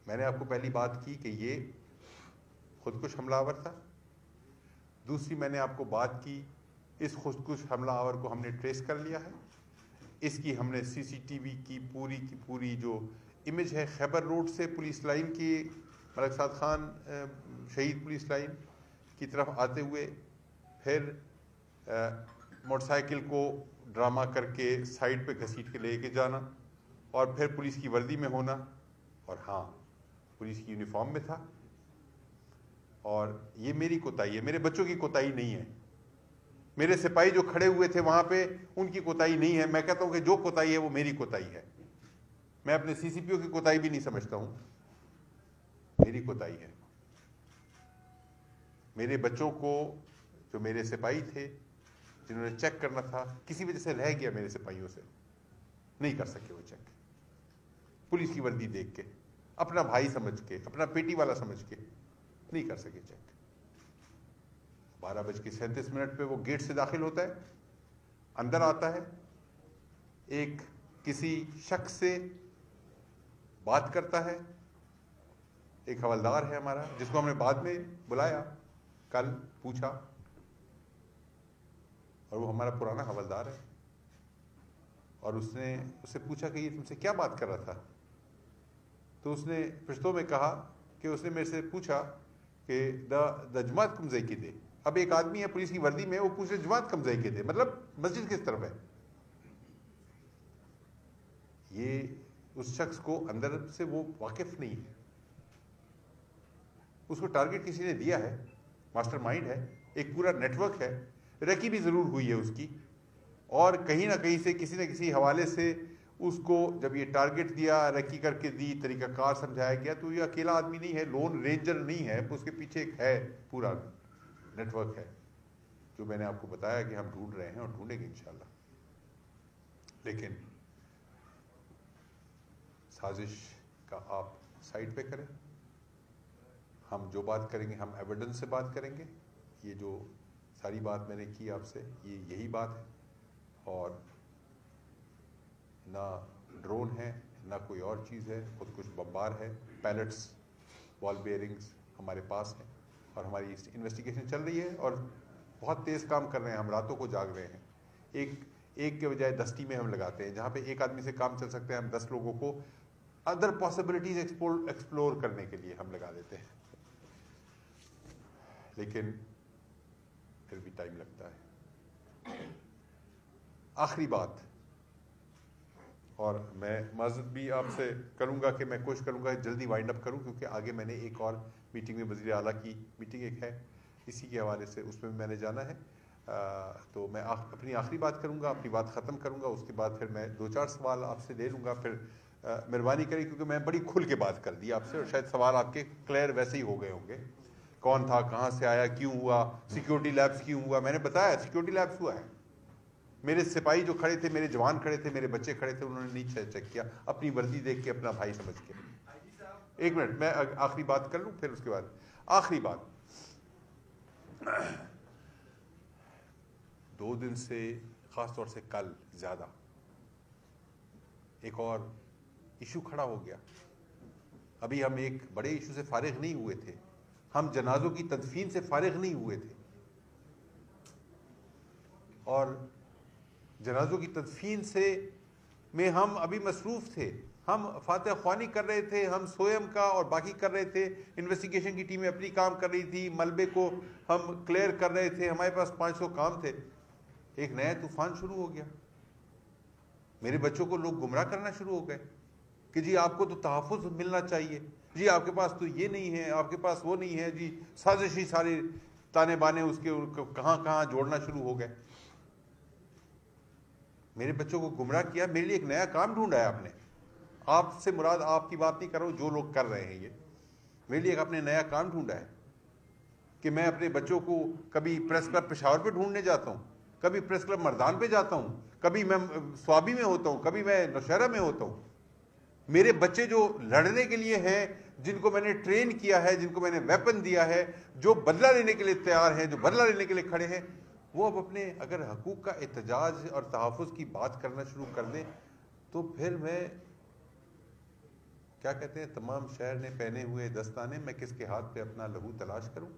میں نے آپ کو پہلی بات کی کہ یہ خودکش حملہ آور تھا. دوسری میں نے آپ کو بات کی اس خودکش حملہ آور کو ہم نے ٹریس کر لیا ہے. اس کی ہم نے سی سی ٹی وی کی پوری جو امیج ہے خیبر روڈ سے پولیس لائن کی ملک سعد خان شہید پولیس لائن کی طرف آتے ہوئے پھر موٹر سائیکل کو ڈرامہ کر کے سائڈ پہ گھسیٹ کے لے کے جانا اور پھر پولیس کی وردی میں ہونا, اور ہاں پولیس کی یونیفارم میں تھا. اور یہ میری کوتاہی ہے, میرے بچوں کی کوتاہی نہیں ہے. میرے سپاہی جو کھڑے ہوئے تھے وہاں پہ ان کی کوتاہی نہیں ہے. میں کہتا ہوں کہ جو کوتاہی ہے وہ میری کوتاہی ہے. میں اپنے سی سی پی او کی کوتاہی بھی نہیں سمجھتا ہوں, میری کوتاہی ہے. میرے بچوں کو جو میرے سپاہی تھے جنہوں نے چیک کرنا تھا, کسی وجہ سے رہ گیا میرے سپاہیوں سے, نہیں کر سکے وہ چیک. پولیس کی وردی دیکھ کے, اپنا بھائی سمجھ کے, اپنا پیٹی والا سمجھ کے نہیں کر سکے چیک. 12:37 پہ وہ گیٹ سے داخل ہوتا ہے, اندر آتا ہے, ایک کسی شخص سے بات کرتا ہے. ایک حوالدار ہے ہمارا جس کو ہم نے بعد میں بلایا, کل پوچھا, اور وہ ہمارا پرانا حوالدار ہے. اور اس نے اس سے پوچھا کہ یہ تم سے کیا بات کر رہا تھا؟ تو اس نے پشتو میں کہا کہ اس نے میرے سے پوچھا کہ دا جماعت کم زئی کی دے. اب ایک آدمی ہے پولیس کی وردی میں, وہ پوچھے جماعت کم زئی کے دے, مطلب مسجد کس طرف ہے. یہ اس شخص کو اندر سے وہ واقف نہیں ہے. اس کو ٹارگٹ کسی نے دیا ہے, ماسٹر مائنڈ ہے, ایک پورا نیٹ ورک ہے. ریکی بھی ضرور ہوئی ہے اس کی, اور کہیں نہ کہیں سے کسی نہ کسی حوالے سے اس کو جب یہ ٹارگٹ دیا, ریکی کر کے دی, طریقہ کار سمجھایا گیا. تو یہ اکیلا آدمی نہیں ہے, لون رینجر نہیں ہے, اس کے پیچھے ایک ہے پورا نیٹ ورک ہے جو میں نے آپ کو بتایا کہ ہم ڈھونڈ رہے ہیں اور ڈھونڈیں گے انشاءاللہ. لیکن سازش کا آپ سائٹ پہ کریں, ہم جو بات کریں گے ہم ایویڈنس سے بات کریں گے. یہ جو ساری بات میں نے کی آپ سے, یہ یہی بات ہے, اور نہ ڈرون ہے نہ کوئی اور چیز ہے, خود کچھ بمبار ہے. پیلٹس, بال بیئرنگز ہمارے پاس ہیں, اور ہماری انویسٹیگیشن چل رہی ہے, اور بہت تیز کام کر رہے ہیں ہم, راتوں کو جاگ رہے ہیں. ایک کے بجائے 10 ٹیمیں ہم لگاتے ہیں. جہاں پہ ایک آدمی سے کام چل سکتے ہیں, ہم 10 لوگوں کو ادر پاسبلٹیز ایکسپلور کرنے کے لیے ہم لگا دیتے ہیں. لیکن پھر بھی ٹائم لگتا ہے. آخری بات, اور میں معذرت بھی آپ سے کروں گا کہ میں کوشش کروں گا جلدی وائنڈ اپ کروں, کیونکہ آگے میں نے ایک اور میٹنگ میں وزیر اعلیٰ کی میٹنگ ایک ہے اسی کے حوالے سے, اس میں بھی میں نے جانا ہے. تو میں اپنی آخری بات کروں گا, اپنی بات ختم کروں گا. اس کے بعد پھر میں 2-4 سوال آپ سے لے لوں گا. پھر مہربانی کریں, کیونکہ میں بڑی کھل کے بات کر دی آپ سے, اور شاید سوال آپ کے کلیئر ویسے ہی ہو گئے ہوں گے. کون تھا, کہاں سے آیا, کیوں ہوا, سیکیورٹی لیبس کیوں ہوا. میں نے بتایا سیکیورٹی لیبس ہوا ہے. میرے سپاہی جو کھڑے تھے, میرے جوان کھڑے تھے, میرے بچے کھڑے تھے, انہوں نے نہیں چیک کیا, اپنی وردی دیکھ کے, اپنا بھائی سمجھ کے. ایک منٹ میں آخری بات کر لوں, پھر اس کے بعد آخری بات. 2 دن سے, خاص طور سے کل زیادہ, ایک اور ایشو کھڑا ہو گیا. ابھی ہم ایک بڑے ایشو سے فارغ نہیں ہوئے تھے, ہم جنازوں کی تدفین سے فارغ نہیں ہوئے تھے, اور جنازوں کی تدفین سے میں ہم ابھی مصروف تھے. ہم فاتح خوانی کر رہے تھے, ہم سوئم کا اور باقی کر رہے تھے, انویسٹیگیشن کی ٹیمیں اپنی کام کر رہی تھی, ملبے کو ہم کلیئر کر رہے تھے, ہمارے پاس 500 کام تھے. ایک نیا طوفان شروع ہو گیا. میرے بچوں کو لوگ گمراہ کرنا شروع ہو گئے کہ جی آپ کو تو تحفظ ملنا چاہیے, جی آپ کے پاس تو یہ نہیں ہے, آپ کے پاس وہ نہیں ہے, جی سازشی سارے تانے بانے اس کے کہاں کہاں جوڑنا شروع ہو گئے. میرے بچوں کو گمراہ کیا. میرے لیے ایک نیا کام ڈھونڈا ہے آپ نے. آپ سے مراد آپ کی بات نہیں کر رہا ہوں, جو لوگ کر رہے ہیں یہ, میرے لیے ایک آپ نے نیا کام ڈھونڈا ہے کہ میں اپنے بچوں کو کبھی پریس کلب پشاور پہ ڈھونڈنے جاتا ہوں, کبھی پریس کلب مردان پہ جاتا ہوں, کبھی میں سوابی میں ہوتا ہوں, کبھی میں نوشہرہ میں ہوتا ہوں. میرے بچے جو لڑنے کے لیے ہیں, جن کو میں نے ٹرین کیا ہے, جن کو میں نے ویپن دیا ہے, جو بدلہ لینے کے لیے تیار ہیں, جو بدلہ لینے کے لیے کھڑے ہیں, وہ اب اپنے اگر حقوق کا احتجاج اور تحفظ کی بات کرنا شروع کر دیں تو پھر میں کیا کہتے ہیں، تمام شہر نے پہنے ہوئے دستانے، میں کس کے ہاتھ پہ اپنا لہو تلاش کروں.